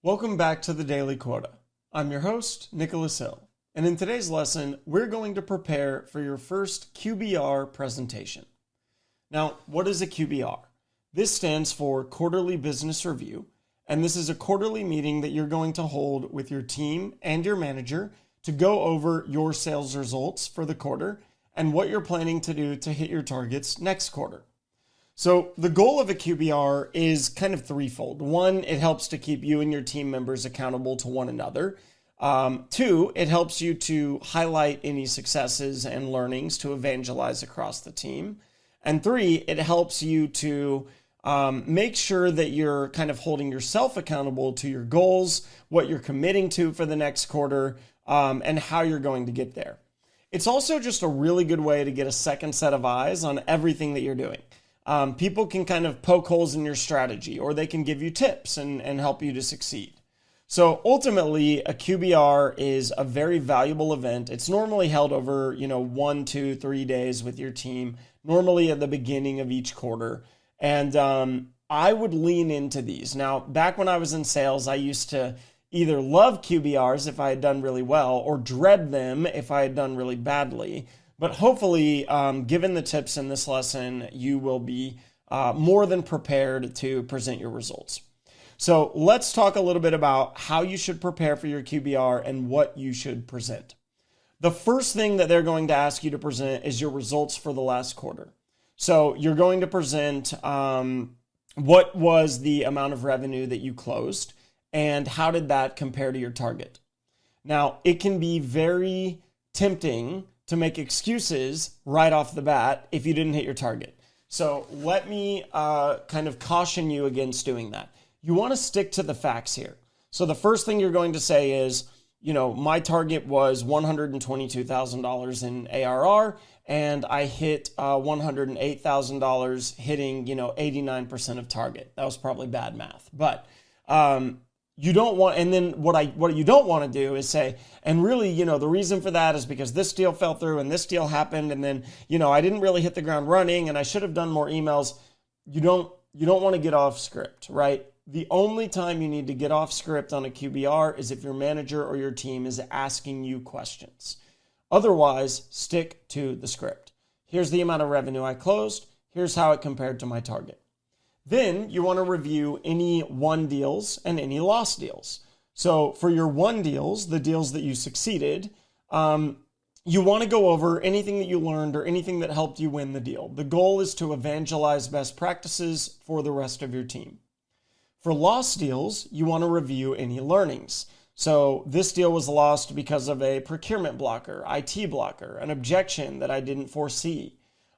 Welcome back to the Daily Quota. I'm your host, Nicholas Hill, and in today's lesson, we're going to prepare for your first QBR presentation. Now, what is a QBR? This stands for Quarterly Business Review, and this is a quarterly meeting that you're going to hold with your team and your manager to go over your sales results for the quarter and what you're planning to do to hit your targets next quarter. So the goal of a QBR is kind of threefold. One, it helps to keep you and your team members accountable to one another. Two, it helps you to highlight any successes and learnings to evangelize across the team. And three, it helps you to make sure that you're kind of holding yourself accountable to your goals, what you're committing to for the next quarter, and how you're going to get there. It's also just a really good way to get a second set of eyes on everything that you're doing. People can kind of poke holes in your strategy, or they can give you tips and help you to succeed. So ultimately, a QBR is a very valuable event. It's normally held over, 1, 2, 3 days with your team, normally at the beginning of each quarter. And I would lean into these. Now, back when I was in sales, I used to either love QBRs if I had done really well, or dread them if I had done really badly. But hopefully, given the tips in this lesson, you will be more than prepared to present your results. So let's talk a little bit about how you should prepare for your QBR and what you should present. The first thing that they're going to ask you to present is your results for the last quarter. So you're going to present what was the amount of revenue that you closed and how did that compare to your target. Now, it can be very tempting to make excuses right off the bat if you didn't hit your target. So let me kind of caution you against doing that. You want to stick to the facts here. So the first thing you're going to say is, my target was $122,000 in ARR, and I hit $108,000, hitting, 89% of target. That was probably bad math, but you don't want, and then what you don't want to do is say, and really, the reason for that is because this deal fell through and this deal happened, and then, I didn't really hit the ground running and I should have done more emails. You don't want to get off script, right? The only time you need to get off script on a QBR is if your manager or your team is asking you questions. Otherwise, stick to the script. Here's the amount of revenue I closed. Here's how it compared to my target. Then you want to review any won deals and any lost deals. So for your won deals, the deals that you succeeded, you want to go over anything that you learned or anything that helped you win the deal. The goal is to evangelize best practices for the rest of your team. For lost deals, you want to review any learnings. So this deal was lost because of a procurement blocker, IT blocker, an objection that I didn't foresee.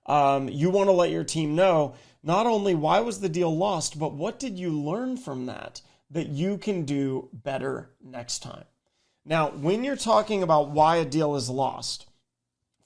You want to let your team know not only why was the deal lost, but what did you learn from that you can do better next time. Now, when you're talking about why a deal is lost,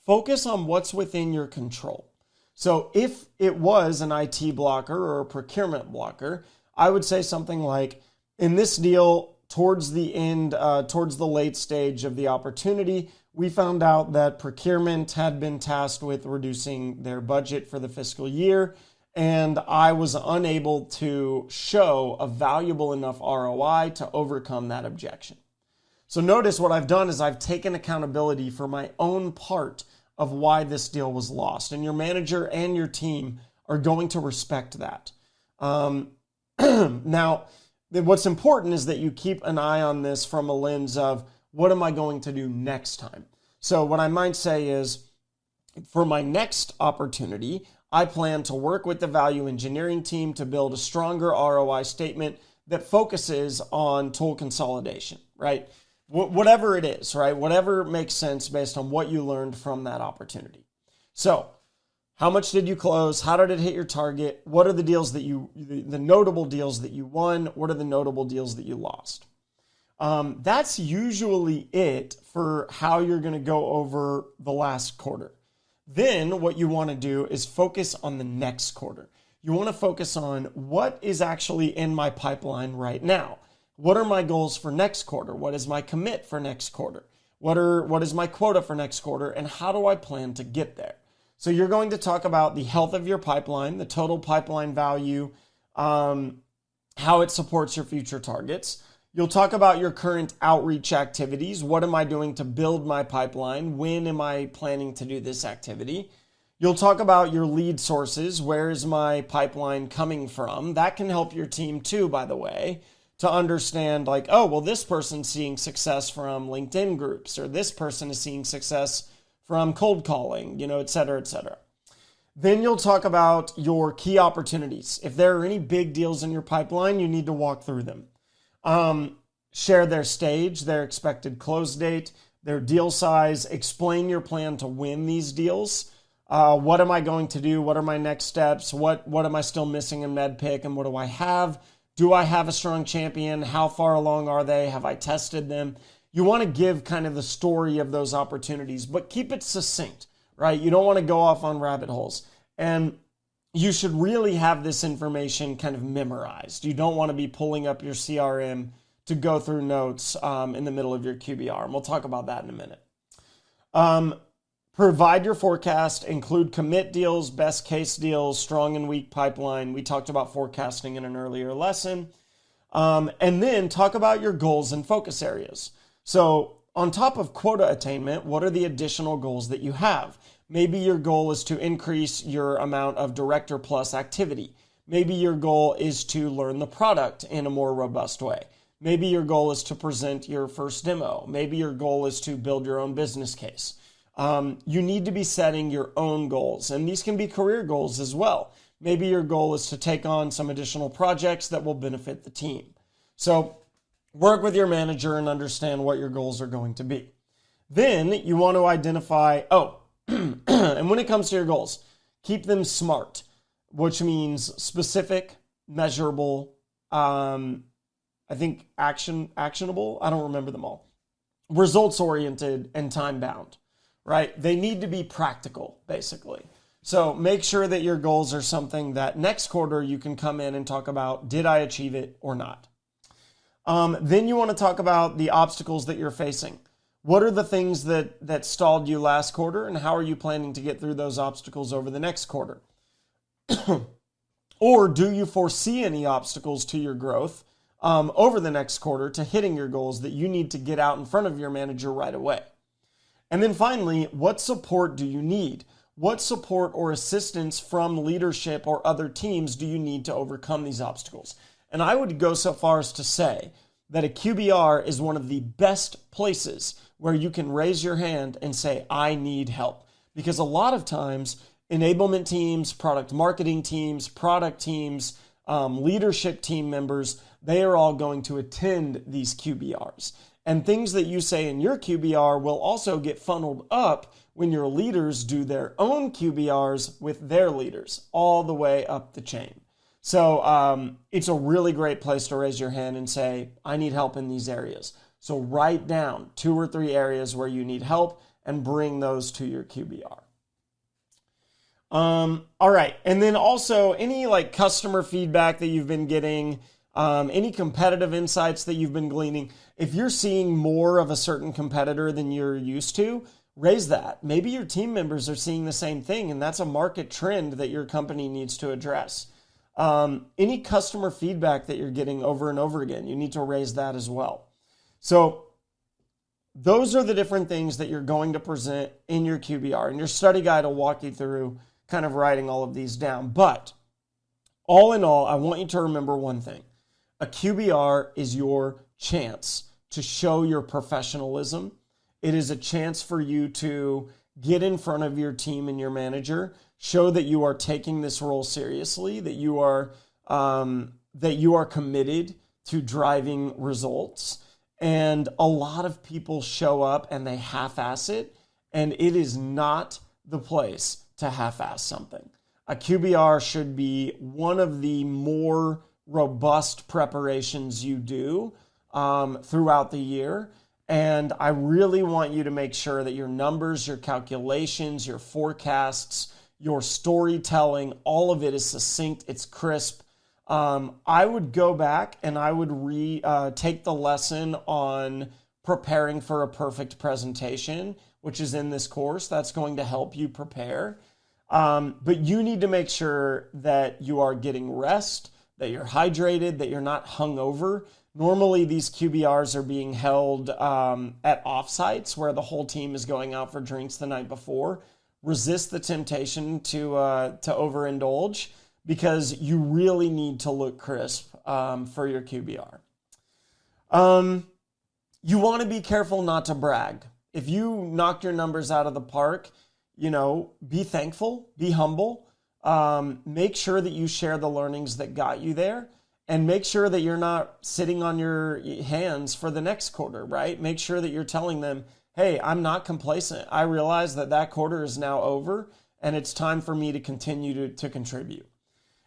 focus on what's within your control. So if it was an IT blocker or a procurement blocker, I would say something like, in this deal, towards the end, towards the late stage of the opportunity, we found out that procurement had been tasked with reducing their budget for the fiscal year, and I was unable to show a valuable enough ROI to overcome that objection. So notice what I've done is I've taken accountability for my own part of why this deal was lost, and your manager and your team are going to respect that. Now, what's important is that you keep an eye on this from a lens of, what am I going to do next time? So what I might say is, for my next opportunity, I plan to work with the value engineering team to build a stronger ROI statement that focuses on tool consolidation, right? Whatever it is, right? Whatever makes sense based on what you learned from that opportunity. So, how much did you close? How did it hit your target? What are the deals that the notable deals that you won? What are the notable deals that you lost? That's usually it for how you're going to go over the last quarter. Then what you want to do is focus on the next quarter. You want to focus on what is actually in my pipeline right now. What are my goals for next quarter? What is my commit for next quarter? What is my quota for next quarter? And how do I plan to get there? So you're going to talk about the health of your pipeline, the total pipeline value, how it supports your future targets. You'll talk about your current outreach activities. What am I doing to build my pipeline? When am I planning to do this activity? You'll talk about your lead sources. Where is my pipeline coming from? That can help your team too, by the way, to understand like, oh, well, this person's seeing success from LinkedIn groups, or this person is seeing success from cold calling, et cetera, et cetera. Then you'll talk about your key opportunities. If there are any big deals in your pipeline, you need to walk through them. Share their stage, their expected close date, their deal size, explain your plan to win these deals. What am I going to do? What are my next steps? What am I still missing in MedPick, and what do I have? Do I have a strong champion? How far along are they? Have I tested them? You want to give kind of the story of those opportunities, but keep it succinct, right? You don't want to go off on rabbit holes. And you should really have this information kind of memorized. You don't want to be pulling up your CRM to go through notes in the middle of your QBR. And we'll talk about that in a minute. Provide your forecast, include commit deals, best case deals, strong and weak pipeline. We talked about forecasting in an earlier lesson. And then talk about your goals and focus areas. So on top of quota attainment, what are the additional goals that you have? Maybe your goal is to increase your amount of Director Plus activity. Maybe your goal is to learn the product in a more robust way. Maybe your goal is to present your first demo. Maybe your goal is to build your own business case. You need to be setting your own goals, and these can be career goals as well. Maybe your goal is to take on some additional projects that will benefit the team. So work with your manager and understand what your goals are going to be. Then you want to identify, and when it comes to your goals, keep them SMART, which means specific, measurable, I think actionable. I don't remember them all. Results-oriented and time-bound, right? They need to be practical, basically. So make sure that your goals are something that next quarter you can come in and talk about, did I achieve it or not? Then you want to talk about the obstacles that you're facing. What are the things that stalled you last quarter, and how are you planning to get through those obstacles over the next quarter? Or do you foresee any obstacles to your growth over the next quarter to hitting your goals that you need to get out in front of your manager right away? And then finally, what support do you need? What support or assistance from leadership or other teams do you need to overcome these obstacles? And I would go so far as to say that a QBR is one of the best places where you can raise your hand and say, I need help. Because a lot of times, enablement teams, product marketing teams, product teams, leadership team members, they are all going to attend these QBRs. And things that you say in your QBR will also get funneled up when your leaders do their own QBRs with their leaders, all the way up the chain. So it's a really great place to raise your hand and say, I need help in these areas. So write down 2 or 3 areas where you need help and bring those to your QBR. All right. And then also any like customer feedback that you've been getting, any competitive insights that you've been gleaning. If you're seeing more of a certain competitor than you're used to, raise that. Maybe your team members are seeing the same thing, and that's a market trend that your company needs to address. Any customer feedback that you're getting over and over again, you need to raise that as well. So those are the different things that you're going to present in your QBR, and your study guide will walk you through kind of writing all of these down. But all in all, I want you to remember one thing. A QBR is your chance to show your professionalism. It is a chance for you to get in front of your team and your manager, show that you are taking this role seriously, that you are committed to driving results. And a lot of people show up and they half-ass it, and it is not the place to half-ass something. A QBR should be one of the more robust preparations you do throughout the year. And I really want you to make sure that your numbers, your calculations, your forecasts, your storytelling, all of it is succinct, it's crisp. I would go back and I would take the lesson on preparing for a perfect presentation, which is in this course. That's going to help you prepare. But you need to make sure that you are getting rest, that you're hydrated, that you're not hungover. Normally, these QBRs are being held at offsites where the whole team is going out for drinks the night before. Resist the temptation to overindulge because you really need to look crisp for your QBR. You want to be careful not to brag. If you knocked your numbers out of the park, be thankful, be humble. Make sure that you share the learnings that got you there, and make sure that you're not sitting on your hands for the next quarter, right? Make sure that you're telling them, hey, I'm not complacent. I realize that quarter is now over, and it's time for me to continue to contribute.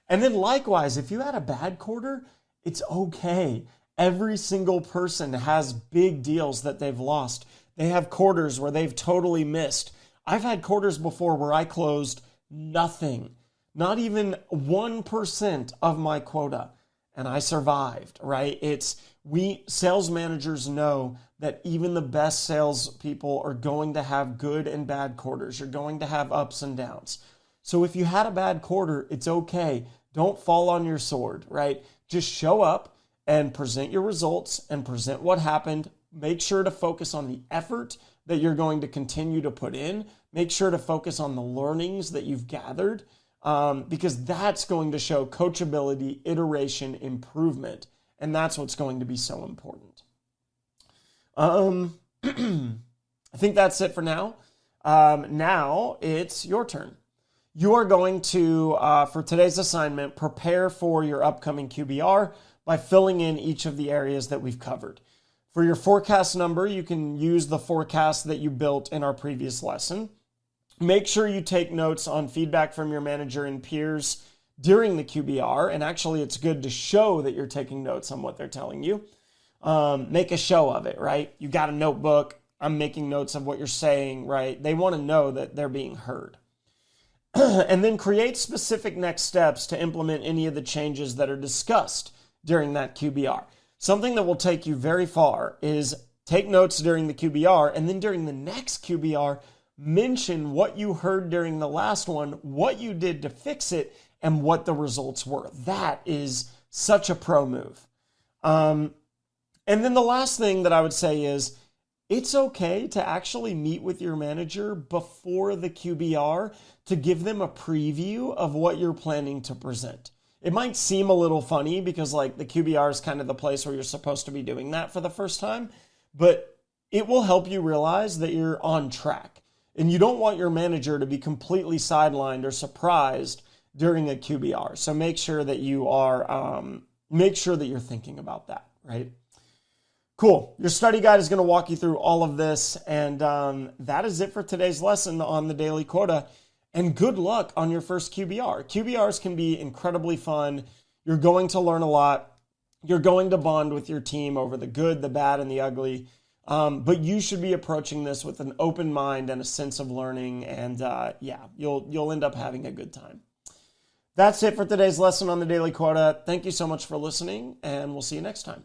And then likewise, if you had a bad quarter, it's okay. Every single person has big deals that they've lost. They have quarters where they've totally missed. I've had quarters before where I closed nothing, not even 1% of my quota, and I survived, right? We sales managers know that even the best salespeople are going to have good and bad quarters. You're going to have ups and downs. So if you had a bad quarter, it's okay. Don't fall on your sword, right? Just show up and present your results and present what happened. Make sure to focus on the effort that you're going to continue to put in. Make sure to focus on the learnings that you've gathered, because that's going to show coachability, iteration, improvement, and that's what's going to be so important. I think that's it for now. Now it's your turn. You are going to, for today's assignment, prepare for your upcoming QBR by filling in each of the areas that we've covered. For your forecast number, you can use the forecast that you built in our previous lesson. Make sure you take notes on feedback from your manager and peers during the QBR, and actually it's good to show that you're taking notes on what they're telling you. Make a show of it, right? You got a notebook, I'm making notes of what you're saying, right? They want to know that they're being heard. And then create specific next steps to implement any of the changes that are discussed during that QBR. Something that will take you very far is take notes during the QBR, and then during the next QBR, mention what you heard during the last one, what you did to fix it, and what the results were. That is such a pro move. And then the last thing that I would say is, it's okay to actually meet with your manager before the QBR to give them a preview of what you're planning to present. It might seem a little funny because the QBR is kind of the place where you're supposed to be doing that for the first time, but it will help you realize that you're on track. And you don't want your manager to be completely sidelined or surprised during a QBR. So make sure that you are, make sure that you're thinking about that, right? Cool. Your study guide is going to walk you through all of this. And that is it for today's lesson on the daily quota. And good luck on your first QBR. QBRs can be incredibly fun. You're going to learn a lot. You're going to bond with your team over the good, the bad, and the ugly. But you should be approaching this with an open mind and a sense of learning. And you'll end up having a good time. That's it for today's lesson on the daily quota. Thank you so much for listening, and we'll see you next time.